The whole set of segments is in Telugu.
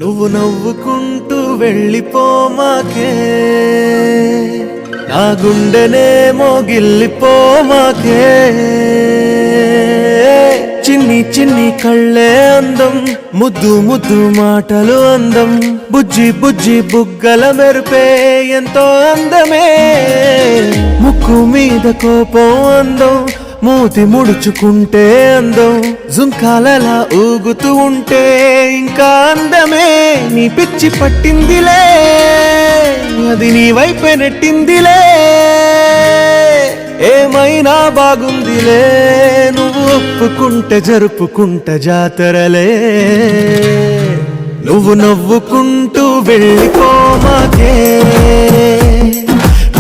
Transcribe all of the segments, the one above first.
నువ్వు నవ్వుకుంటూ వెళ్ళిపోమాకే, నా గుండెనేమో గిల్లిపోమాకే. చిన్ని చిన్ని కళ్ళే అందం, ముద్దు ముద్దు మాటలు అందం, బుజ్జి బుజ్జి బుగ్గల మెరుపే ఎంతో అందమే. ముక్కు మీద కోపం అందం, మూతి ముడుచుకుంటే అందం, జుంకాలలా ఊగుతూ ఉంటే ఇంకా అందమే. నీ పిచ్చి పట్టిందిలే, అది నీ వైపే నెట్టిందిలే. ఏమైనా బాగుందిలే, నువ్వు ఒప్పుకుంటే జరుపుకుంటే జాతరలే. నువ్వు నవ్వుకుంటూ వెళ్ళిపోమాకే,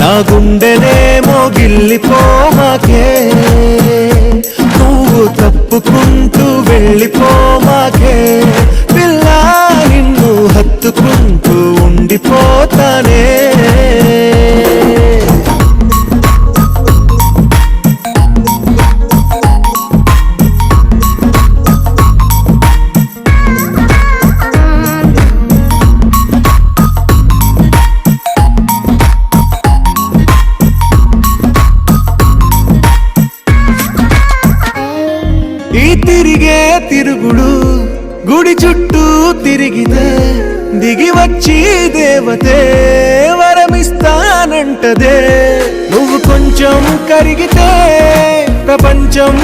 నా గుండెనేమో గిల్లిపోమాకే. నువ్వు తప్పుకుంటూ వెళ్ళిపోమాకే, పిల్ల నిన్ను హత్తుకుంటూ ఉండిపోతానే. ఈ తిరిగే తిరుగుడు గుడి చుట్టూ తిరిగితే, దిగి వచ్చి దేవతే వరమిస్తానంటదే. నువ్వు కొంచెం కరిగితే ప్రపంచం